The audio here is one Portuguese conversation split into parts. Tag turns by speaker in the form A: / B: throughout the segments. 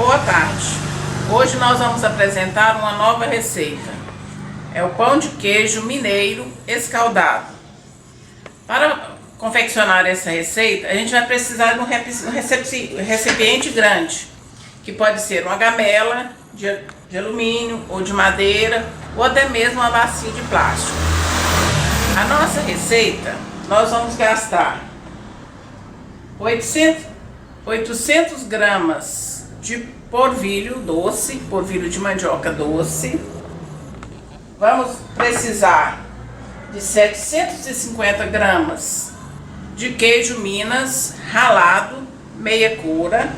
A: Boa tarde. Hoje nós vamos apresentar uma nova receita. É o pão de queijo mineiro escaldado. Para confeccionar essa receita, a gente vai precisar de um recipiente grande, que pode ser uma gamela de alumínio ou de madeira, ou até mesmo uma bacia de plástico. A nossa receita, nós vamos gastar 800 gramas de polvilho doce, polvilho de mandioca doce. Vamos precisar de 750 gramas de queijo Minas ralado, meia cura.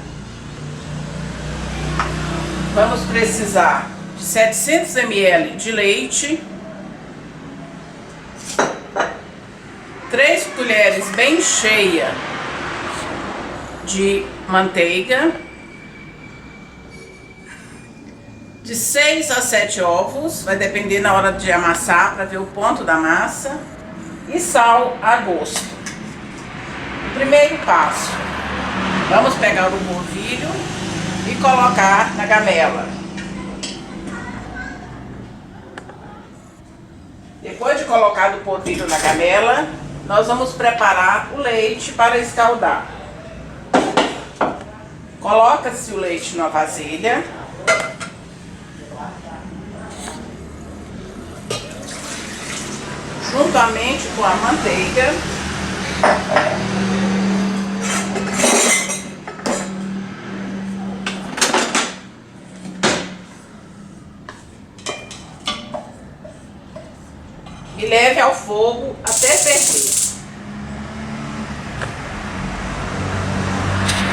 A: Vamos precisar de 700 ml de leite, 3 colheres bem cheias de manteiga, de 6 a 7 ovos, vai depender na hora de amassar para ver o ponto da massa, e sal a gosto. O primeiro passo, vamos pegar o polvilho e colocar na gamela. Depois de colocado o polvilho na gamela, nós vamos preparar o leite para escaldar. Coloca-se o leite na vasilha. Juntamente com a manteiga. E leve ao fogo até ferver.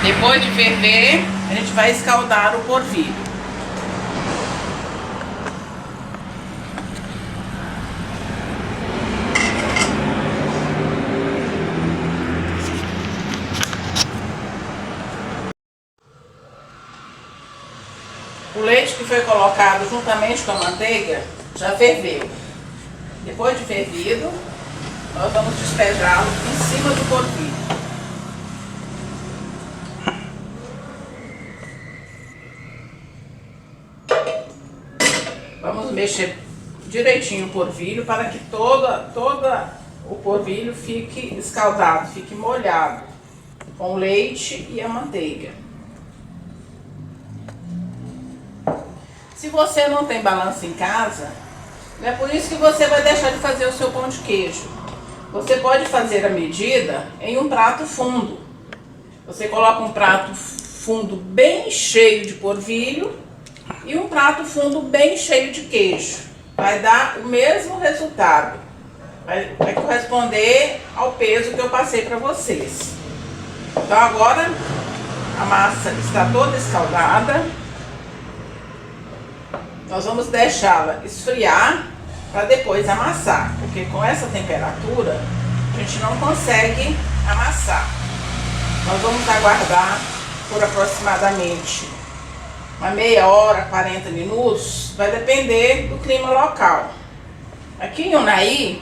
A: Depois de ferver, a gente vai escaldar o polvilho. O leite que foi colocado juntamente com a manteiga já ferveu. Depois de fervido, nós vamos despejá-lo em cima do polvilho. Vamos mexer direitinho o polvilho para que toda o polvilho fique escaldado, fique molhado com o leite e a manteiga. Se você não tem balança em casa, não é por isso que você vai deixar de fazer o seu pão de queijo. Você pode fazer a medida em um prato fundo. Você coloca um prato fundo bem cheio de polvilho e um prato fundo bem cheio de queijo. Vai dar o mesmo resultado. Vai corresponder ao peso que eu passei para vocês. Então agora a massa está toda escaldada. Nós vamos deixá-la esfriar para depois amassar, porque com essa temperatura a gente não consegue amassar. Nós vamos aguardar por aproximadamente uma meia hora, 40 minutos, vai depender do clima local. Aqui em Unai,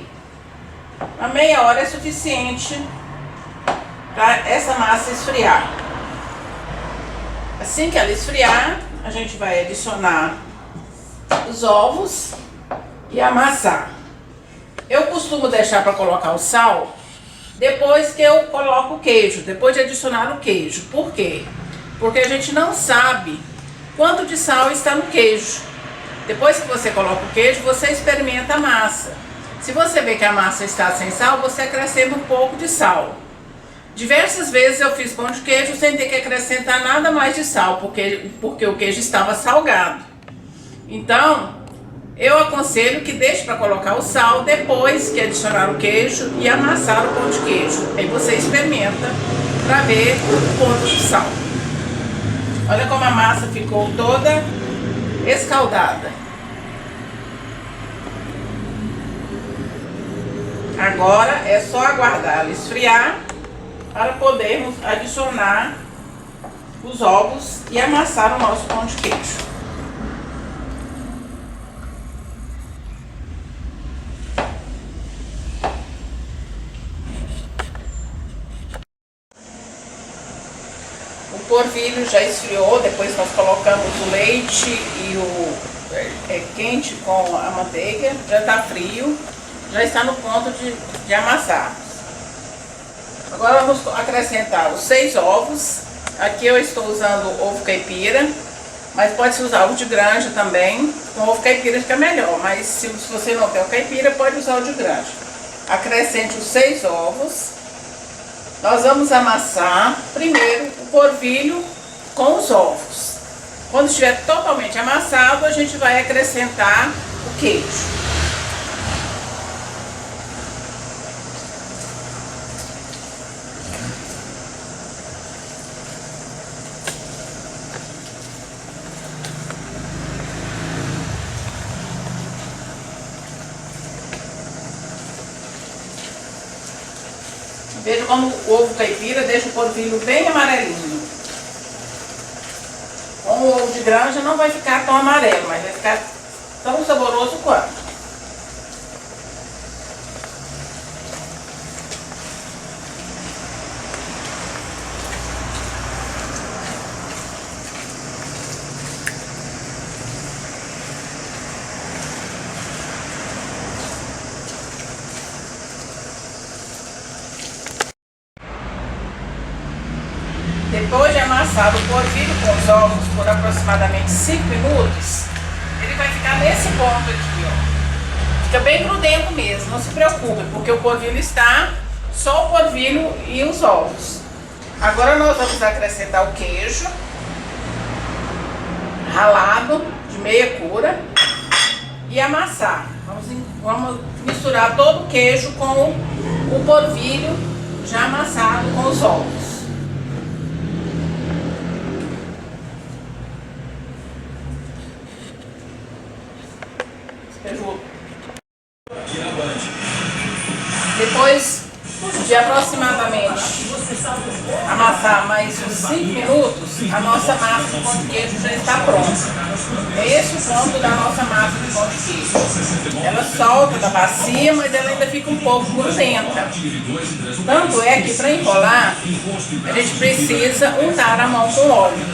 A: uma meia hora é suficiente para essa massa esfriar. Assim que ela esfriar, a gente vai adicionar os ovos e amassar. Eu costumo deixar para colocar o sal depois que eu coloco o queijo, depois de adicionar o queijo. Por quê? Porque a gente não sabe quanto de sal está no queijo. Depois que você coloca o queijo, você experimenta a massa. Se você vê que a massa está sem sal, você acrescenta um pouco de sal. Diversas vezes eu fiz pão de queijo sem ter que acrescentar nada mais de sal, porque o queijo estava salgado. Então, eu aconselho que deixe para colocar o sal depois que adicionar o queijo e amassar o pão de queijo. Aí você experimenta para ver o ponto do sal. Olha como a massa ficou toda escaldada. Agora é só aguardar ela esfriar para podermos adicionar os ovos e amassar o nosso pão de queijo. O polvilho já esfriou, depois nós colocamos o leite e o quente com a manteiga, já está frio, já está no ponto de amassar. Agora vamos acrescentar os 6 ovos. Aqui eu estou usando ovo caipira, mas pode-se usar ovo de granja também. Com ovo caipira fica melhor, mas se você não tem o caipira, pode usar o de granja. Acrescente os 6 ovos. Nós vamos amassar primeiro o polvilho com os ovos. Quando estiver totalmente amassado, a gente vai acrescentar o queijo. Veja como o ovo caipira deixa o polvilho bem amarelinho. Com o ovo de granja não vai ficar tão amarelo, mas vai ficar tão saboroso quanto. Depois de amassado o polvilho com os ovos por aproximadamente 5 minutos, ele vai ficar nesse ponto aqui, ó. Fica bem grudento mesmo, não se preocupe, porque o polvilho está só o polvilho e os ovos. Agora nós vamos acrescentar o queijo ralado de meia cura e amassar. Vamos misturar todo o queijo com o polvilho já amassado com os ovos. Depois de aproximadamente amassar mais uns 5 minutos, a nossa massa de pão de queijo já está pronta. É esse o ponto da nossa massa de pão de queijo. Ela solta da bacia, mas ela ainda fica um pouco grudenta. Tanto é que para enrolar, a gente precisa untar a mão com óleo.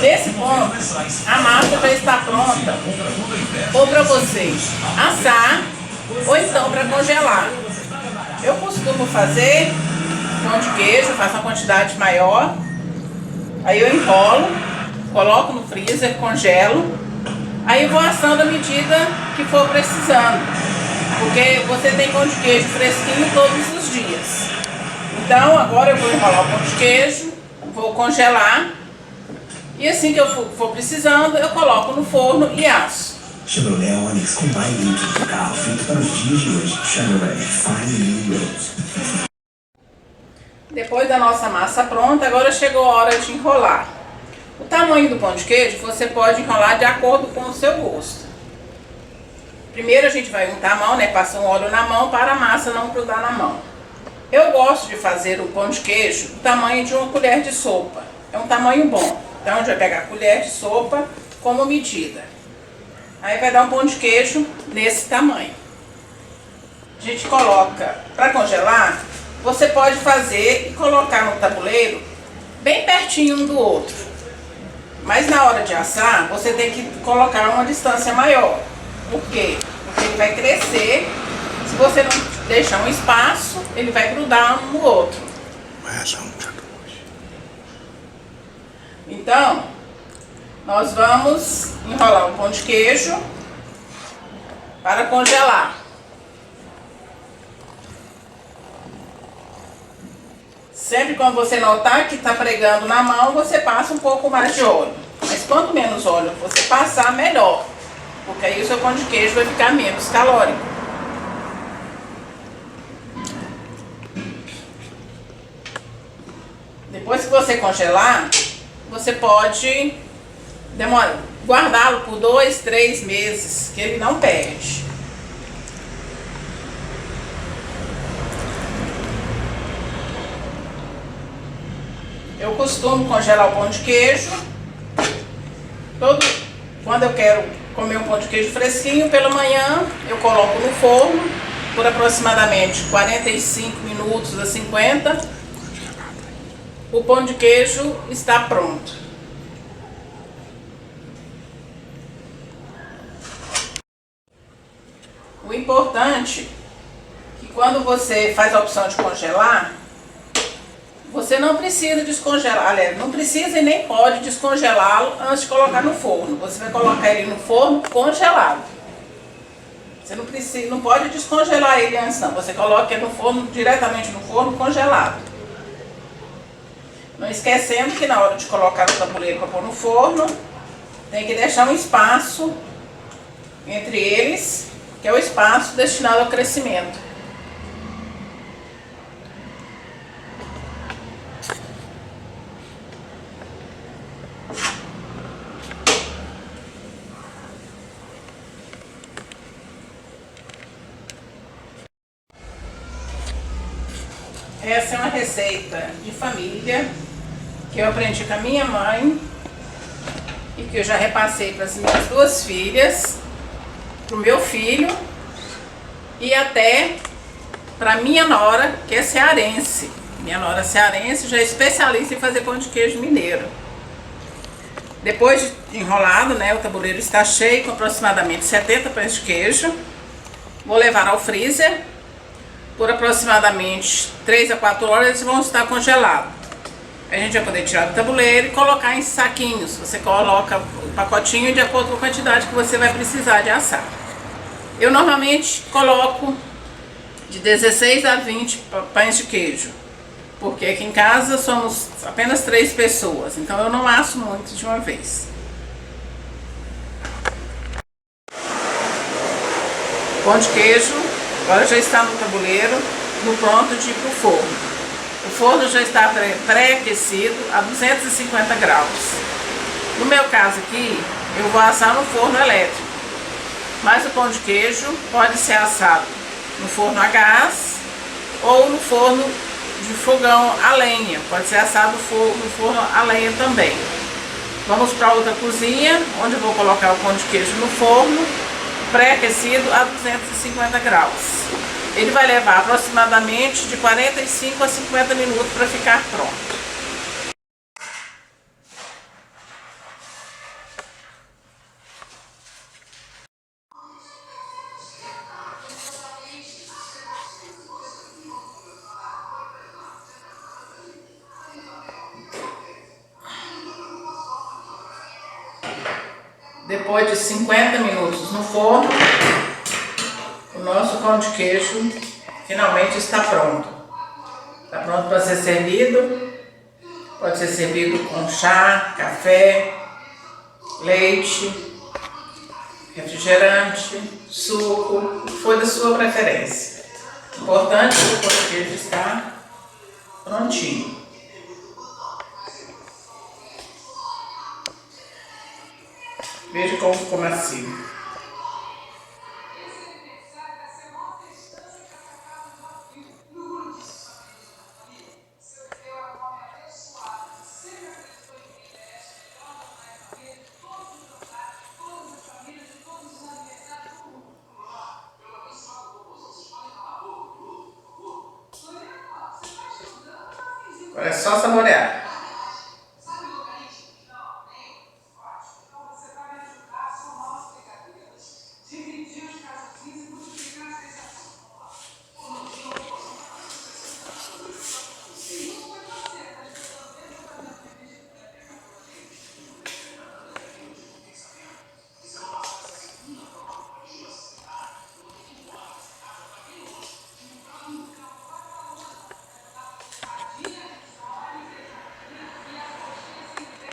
A: Nesse ponto, a massa já está pronta, ou para você assar, ou então para congelar. Eu costumo fazer pão de queijo, faço uma quantidade maior, aí eu enrolo, coloco no freezer, congelo, aí vou assando à medida que for precisando, porque você tem pão de queijo fresquinho todos os dias. Então agora eu vou enrolar o pão de queijo, vou congelar, e assim que eu for precisando, eu coloco no forno e asso.
B: Chevrolet Onix com mais litros de carro feito para os dias de hoje. Chevrolet Fine New Roads.
A: Depois da nossa massa pronta, agora chegou a hora de enrolar. O tamanho do pão de queijo você pode enrolar de acordo com o seu gosto. Primeiro a gente vai untar a mão, né? Passa um óleo na mão para a massa não grudar na mão. Eu gosto de fazer o pão de queijo do tamanho de uma colher de sopa. É um tamanho bom. Então a gente vai pegar a colher de sopa como medida. Aí vai dar um pão de queijo nesse tamanho. A gente coloca para congelar. Você pode fazer e colocar no tabuleiro bem pertinho um do outro. Mas na hora de assar, você tem que colocar uma distância maior. Por quê? Porque ele vai crescer. Se você não deixar um espaço, ele vai grudar um no outro. Então, nós vamos enrolar o pão de queijo para congelar. Sempre quando você notar que está pregando na mão, você passa um pouco mais de óleo. Mas quanto menos óleo você passar, melhor. Porque aí o seu pão de queijo vai ficar menos calórico. Depois que você congelar, você pode guardá-lo por 2, 3 meses, que ele não perde. Eu costumo congelar o pão de queijo. Quando eu quero comer um pão de queijo fresquinho, pela manhã eu coloco no forno por aproximadamente 45 minutos a 50. o pão de queijo está pronto. O importante é que quando você faz a opção de congelar, você não precisa descongelar, aliás, não precisa e nem pode descongelá-lo antes de colocar no forno. Você vai colocar ele no forno congelado. Você não precisa, não pode descongelar ele antes não. Você coloca ele no forno, diretamente no forno congelado. Não esquecendo que na hora de colocar o tabuleiro para pôr no forno, tem que deixar um espaço entre eles, que é o espaço destinado ao crescimento. Essa é uma receita de família que eu aprendi com a minha mãe e que eu já repassei para as minhas duas filhas, para o meu filho e até para minha nora, que é cearense. Minha nora cearense já é especialista em fazer pão de queijo mineiro. Depois de enrolado, né, o tabuleiro está cheio com aproximadamente 70 pães de queijo. Vou levar ao freezer. Por aproximadamente 3 a 4 horas eles vão estar congelados. A gente vai poder tirar do tabuleiro e colocar em saquinhos. Você coloca o pacotinho de acordo com a quantidade que você vai precisar de assar. Eu normalmente coloco de 16 a 20 pães de queijo, porque aqui em casa somos apenas 3 pessoas, então eu não asso muito de uma vez. O pão de queijo agora já está no tabuleiro, no pronto de ir para o forno. O forno já está pré-aquecido a 250 graus. No meu caso aqui, eu vou assar no forno elétrico. Mas o pão de queijo pode ser assado no forno a gás ou no forno de fogão a lenha. Pode ser assado no forno a lenha também. Vamos para outra cozinha, onde eu vou colocar o pão de queijo no forno pré-aquecido a 250 graus. Ele vai levar aproximadamente de 45 a 50 minutos para ficar pronto. Depois de 50 minutos no forno, o nosso pão de queijo finalmente está pronto. Está pronto para ser servido. Pode ser servido com chá, café, leite, refrigerante, suco, o que for da sua preferência. O importante é que o pão de queijo está prontinho. Veja como ficou macio. Agora é só saborear.